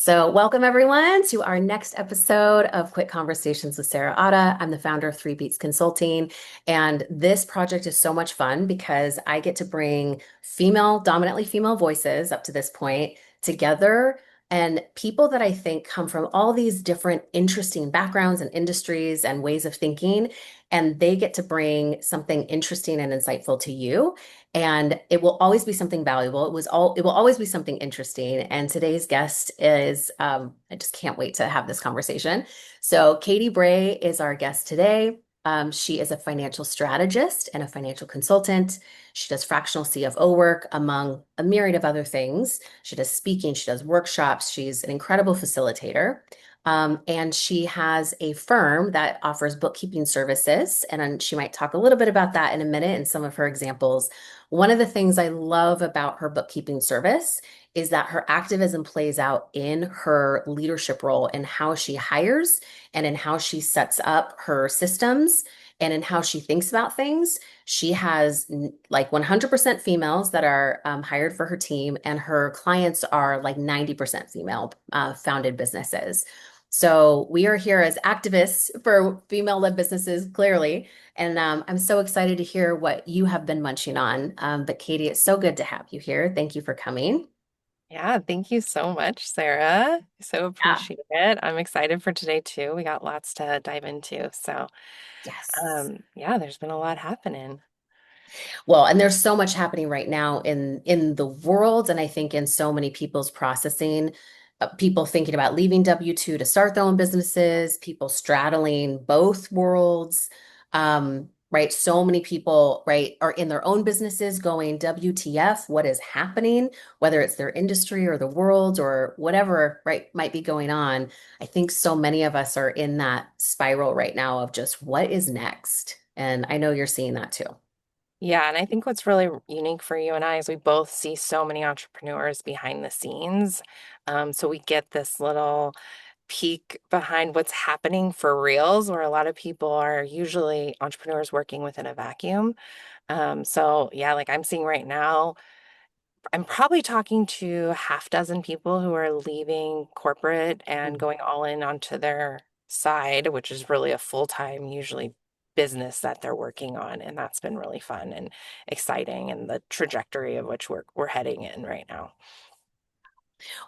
So, welcome everyone to our next episode of Quick Conversations with Sarah Auda. I'm the founder of Three Beats Consulting, and this project is so much fun because I get to bring dominantly female voices up to this point together and people that I think come from all these different interesting backgrounds and industries and ways of thinking, and they get to bring something interesting and insightful to you. And it will always be something valuable. It will always be something interesting. And today's guest is, I just can't wait to have this conversation. So Katie Bray is our guest today. She is a financial strategist and a financial consultant. She does fractional CFO work among a myriad of other things. She does speaking, she does workshops. She's an incredible facilitator. And she has a firm that offers bookkeeping services. And she might talk a little bit about that in a minute and some of her examples. One of the things I love about her bookkeeping service is that her activism plays out in her leadership role and how she hires and in how she sets up her systems and in how she thinks about things. She has like 100% females that are hired for her team, and her clients are like 90% female founded businesses. So we are here as activists for female-led businesses, clearly. And I'm so excited to hear what you have been munching on. But Katie, it's so good to have you here. Thank you for coming. Yeah, thank you so much, Sarah. So Yeah. appreciate it. I'm excited for today too. We got lots to dive into. So, Yes. yeah, there's been a lot happening. Well, and there's so much happening right now in the world, and I think in so many people's processing, people thinking about leaving W-2 to start their own businesses, people straddling both worlds. Right? So many people, right, are in their own businesses going, WTF, what is happening? Whether it's their industry or the world or whatever, right, might be going on. I think so many of us are in that spiral right now of just what is next. And I know you're seeing that too. Yeah, and I think what's really unique for you and I is we both see so many entrepreneurs behind the scenes. So we get this little peek behind what's happening for reals, where a lot of people are usually entrepreneurs working within a vacuum. So yeah, like I'm seeing right now, I'm probably talking to half dozen people who are leaving corporate and going all in onto their side, which is really a full-time, usually business that they're working on. And that's been really fun and exciting and the trajectory of which we're heading in right now.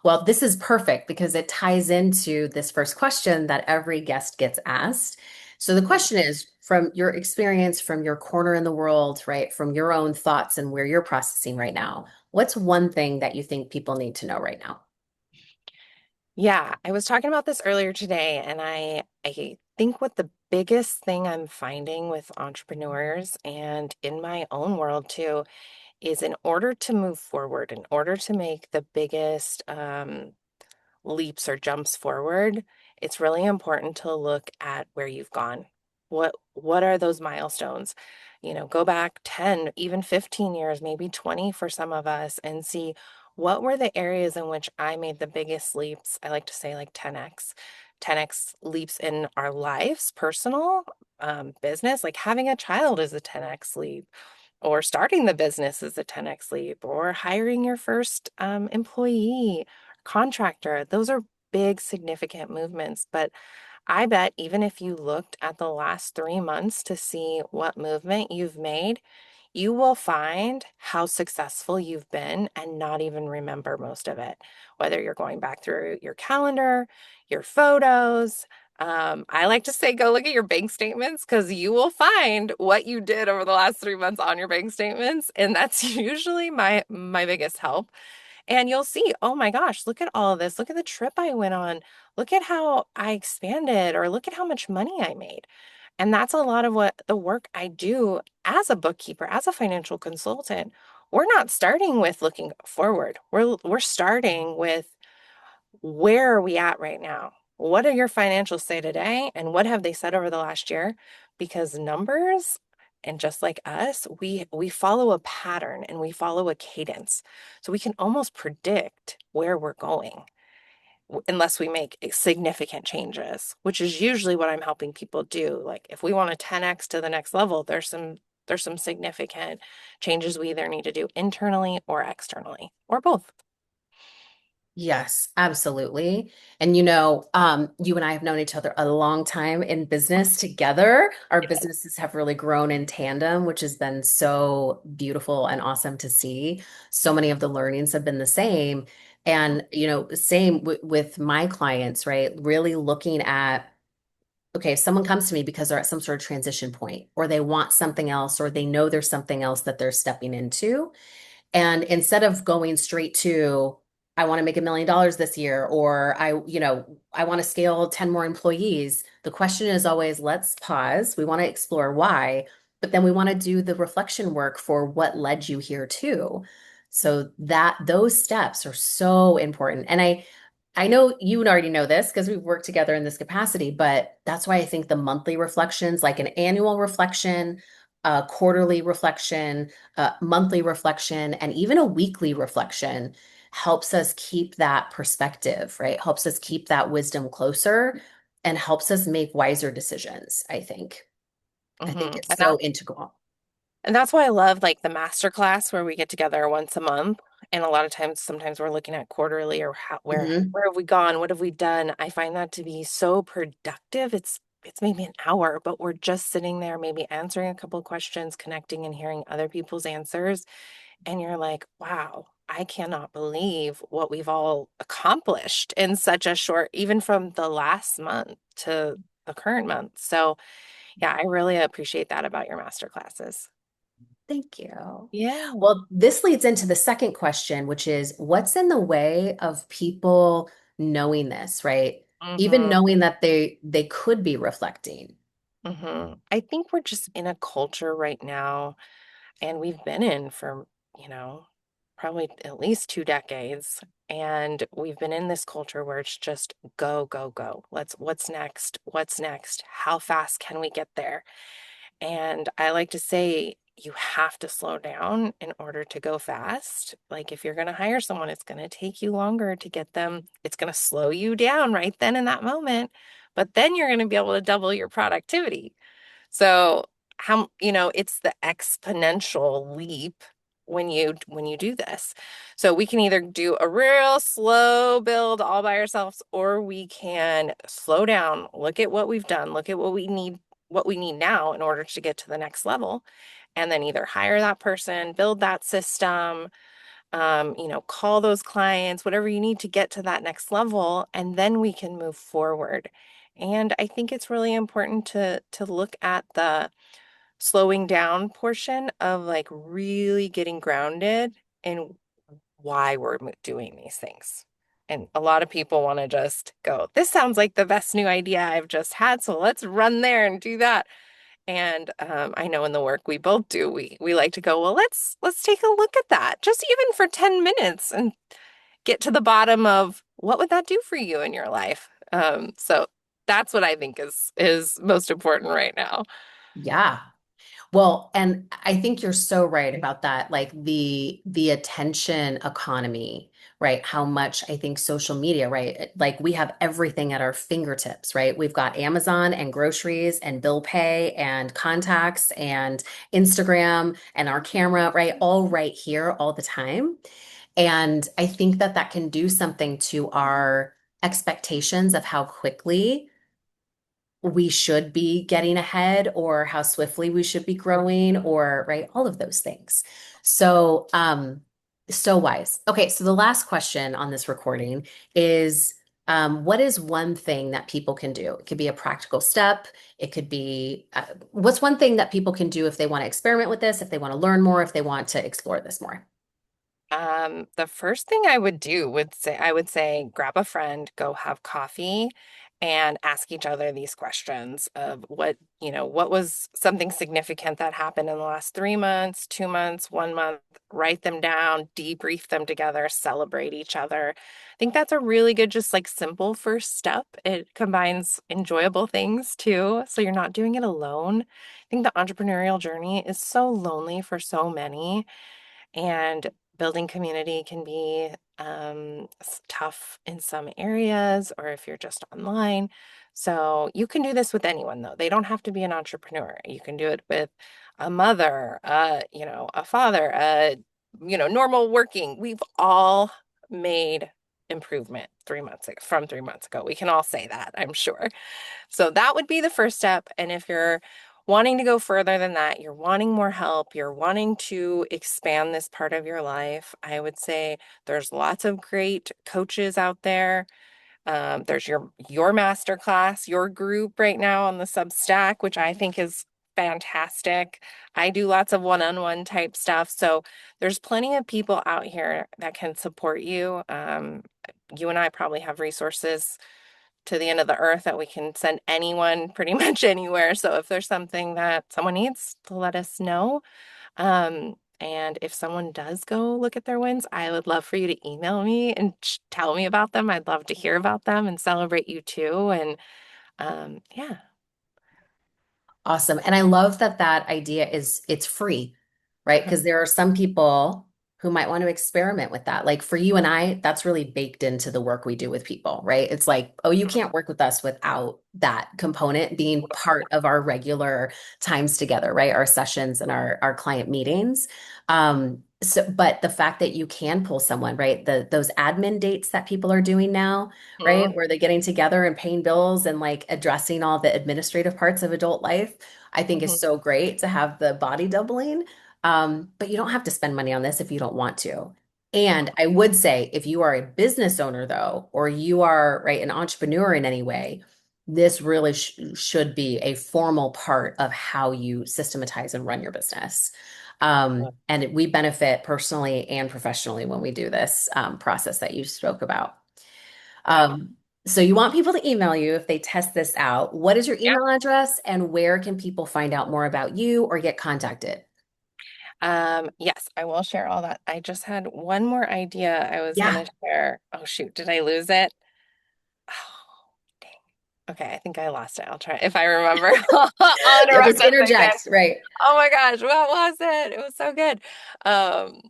Well, this is perfect because it ties into this first question that every guest gets asked. So the Mhm. question is, from your experience, from your corner in the world, right, from your own thoughts and where you're processing right now, what's one thing that you think people need to know right now? Yeah, I was talking about this earlier today, and I think what the biggest thing I'm finding with entrepreneurs and in my own world too is in order to move forward, in order to make the biggest leaps or jumps forward, it's really important to look at where you've gone. What are those milestones? Go back 10, even 15 years, maybe 20 for some of us and see what were the areas in which I made the biggest leaps. I like to say like 10x leaps in our lives, personal, business, like having a child is a 10x leap or starting the business is a 10x leap, or hiring your first employee, contractor. Those are big, significant movements. But I bet even if you looked at the last 3 months to see what movement you've made, you will find how successful you've been and not even remember most of it. Whether you're going back through your calendar, your photos. I like to say, go look at your bank statements because you will find what you did over the last 3 months on your bank statements. And that's usually my biggest help. And you'll see, oh my gosh, look at all of this. Look at the trip I went on. Look at how I expanded, or look at how much money I made. And that's a lot of what the work I do as a bookkeeper, as a financial consultant. We're not starting with looking forward. We're starting with where are we at right now? What do your financials say today? And what have they said over the last year? Because numbers, and just like us, we follow a pattern and we follow a cadence. So we can almost predict where we're going unless we make significant changes, which is usually what I'm helping people do. Like if we want to 10x to the next level, there's some significant changes we either need to do internally or externally or both. Yes, absolutely. And you and I have known each other a long time in business together. Our businesses have really grown in tandem, which has been so beautiful and awesome to see. So many of the learnings have been the same. And, same with my clients, right? Really looking at, okay, if someone comes to me because they're at some sort of transition point, or they want something else, or they know there's something else that they're stepping into. And instead of going straight to, I want to make $1 million this year, or I want to scale 10 more employees, the question is always, let's pause. We want to explore why, but then we want to do the reflection work for what led you here too. So that those steps are so important. And I know you would already know this because we've worked together in this capacity, but that's why I think the monthly reflections, like an annual reflection, a quarterly reflection, a monthly reflection, and even a weekly reflection helps us keep that perspective, right? Helps us keep that wisdom closer and helps us make wiser decisions, I think. I think Hmm. it's so integral. And that's why I love like the master class where we get together once a month. And a lot of times, sometimes we're looking at quarterly or Mhm. where have we gone? What have we done? I find that to be so productive. It's maybe an hour, but we're just sitting there, maybe answering a couple of questions, connecting and hearing other people's answers. And you're like, wow, I cannot believe what we've all accomplished in such a short, even from the last month to the current month. So yeah, I really appreciate that about your master classes. Thank you. Yeah. Well, this leads into the second question, which is what's in the way of people knowing this, right? Even Hmm. knowing that they could be reflecting. I think we're just in a culture right now, and we've been in for, you know, probably at least 2 decades. And we've been in this culture where it's just go, go, go. What's next? What's next? How fast can we get there? And I like to say you have to slow down in order to go fast. Like if you're going to hire someone, it's going to take you longer to get them. It's going to slow you down right then in that moment, but then you're going to be able to double your productivity. So it's the exponential leap when you do this. So we can either do a real slow build all by ourselves, or we can slow down, look at what we've done, look at what we need now in order to get to the next level, and then either hire that person, build that system, call those clients, whatever you need to get to that next level, and then we can move forward. And I think it's really important to look at the slowing down portion of like really getting grounded in why we're doing these things. And a lot of people want to just go, this sounds like the best new idea I've just had, so let's run there and do that. And I know in the work we both do, we like to go, well, let's take a look at that, just even for 10 minutes and get to the bottom of what would that do for you in your life. So that's what I think is most important right now. Yeah. Well, and I think you're so right about that, like the attention economy, right? How much I think social media, right? Like we have everything at our fingertips, right? We've got Amazon and groceries and bill pay and contacts and Instagram and our camera, right? All right here all the time. And I think that that can do something to our expectations of how quickly we should be getting ahead or how swiftly we should be growing or right all of those things so wise. Okay, so the last question on this recording is what is one thing that people can do? It could be a practical step. It could be what's one thing that people can do if they want to experiment with this, if they want to learn more, if they want to explore this more. The first thing I would say grab a friend, go have coffee, and ask each other these questions of what was something significant that happened in the last 3 months, 2 months, 1 month, write them down, debrief them together, celebrate each other. I think that's a really good, just like simple first step. It combines enjoyable things too, so you're not doing it alone. I think the entrepreneurial journey is so lonely for so many. And building community can be tough in some areas, or if you're just online. So you can do this with anyone, though. They don't have to be an entrepreneur. You can do it with a mother, a father, normal working. We've all made improvement 3 months ago, from 3 months ago. We can all say that, I'm sure. So that would be the first step. And if you're wanting to go further than that, you're wanting more help, you're wanting to expand this part of your life, I would say there's lots of great coaches out there. There's your master class, your group right now on the Substack, which I think is fantastic. I do lots of one-on-one type stuff. So there's plenty of people out here that can support you. You and I probably have resources to the end of the earth that we can send anyone pretty much anywhere. So if there's something that someone needs to let us know. And if someone does go look at their wins, I would love for you to email me and tell me about them. I'd love to hear about them and celebrate you too. And yeah. Awesome. And I love that that idea is it's free, right? Mhm. Because there are some people who might want to experiment with that. Like for you and I, that's really baked into the work we do with people, right? It's like, oh, you can't work with us without that component being part of our regular times together, right? Our sessions and our client meetings. So, but the fact that you can pull someone, right? Those admin dates that people are doing now, right? Mhm. Where they're getting together and paying bills and like addressing all the administrative parts of adult life, I think is Mhm. so great to have the body doubling. But you don't have to spend money on this if you don't want to. And I would say if you are a business owner, though, or you are, right, an entrepreneur in any way, this really should be a formal part of how you systematize and run your business. And we benefit personally and professionally when we do this process that you spoke about. Yeah. Um, so you want people to email you if they test this out. What is your Yeah. email address and where can people find out more about you or get contacted? Yes, I will share all that. I just had one more idea I was Yeah, gonna share. Oh shoot, did I lose it? Oh, dang. Okay, I think I lost it. I'll try. If I remember, I'll yeah, interrupt just as I can. interject, right? Oh my gosh, what was it? It was so good. Um,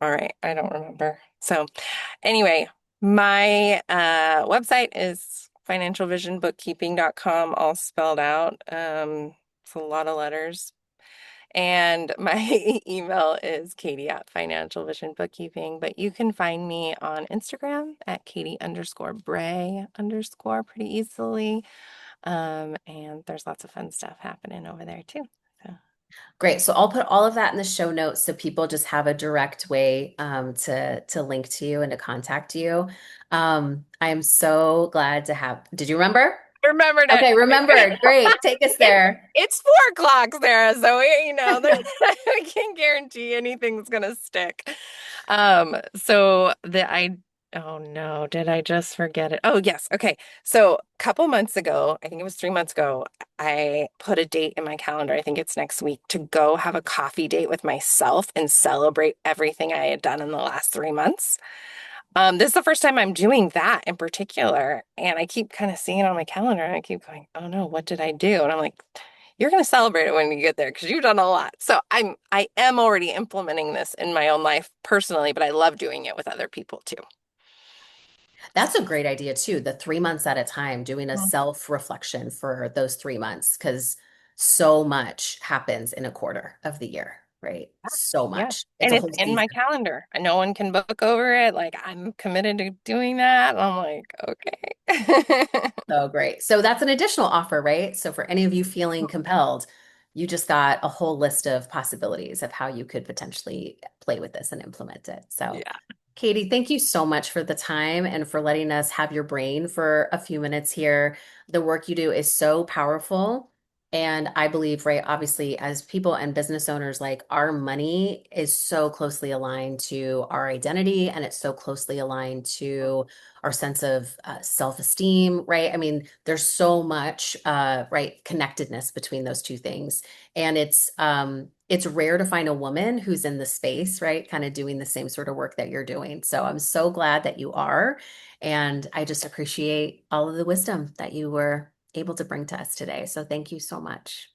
all right, I don't remember. So anyway, my website is financialvisionbookkeeping.com, all spelled out. It's a lot of letters. And my email is Katie at Financial Vision Bookkeeping, but you can find me on Instagram at Katie underscore Bray underscore pretty easily. And there's lots of fun stuff happening over there too. So Great. So I'll put all of that in the show notes so people just have a direct way to link to you and to contact you. I am so glad to have. Did you remember? I remembered it. Okay, remembered. Great. Take us It, there. it's 4 o'clock, Sarah, so I can't guarantee anything's gonna stick. So oh no, did I just forget it? Oh yes, okay. So a couple months ago, I think it was 3 months ago, I put a date in my calendar. I think it's next week to go have a coffee date with myself and celebrate everything I had done in the last 3 months. This is the first time I'm doing that in particular, and I keep kind of seeing it on my calendar, and I keep going, "Oh no, what did I do?" And I'm like, "You're going to celebrate it when you get there because you've done a lot." So I am already implementing this in my own life personally, but I love doing it with other people too. That's a great idea too. The 3 months at a time, doing a Mhm. self-reflection for those 3 months, because so much happens in a quarter of the year, right? So Yeah, much. It's and a it's whole in my season. calendar. No one can book over it. Like I'm committed to doing that. And I'm like, okay. So great. So that's an additional offer, right? So for any of you feeling compelled, you just got a whole list of possibilities of how you could potentially play with this and implement it. So Yeah, Katie, thank you so much for the time and for letting us have your brain for a few minutes here. The work you do is so powerful. And I believe, right, obviously, as people and business owners, like our money is so closely aligned to our identity and it's so closely aligned to our sense of self-esteem, right? I mean, there's so much, right, connectedness between those two things. And it's rare to find a woman who's in the space, right? Kind of doing the same sort of work that you're doing. So I'm so glad that you are. And I just appreciate all of the wisdom that you were able to bring to us today. So thank you so much.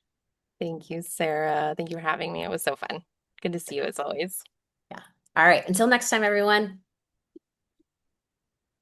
thank you, Sarah. Thank you for having me. It was so fun. Good to see you as always. Yeah. All right. Until next time, everyone.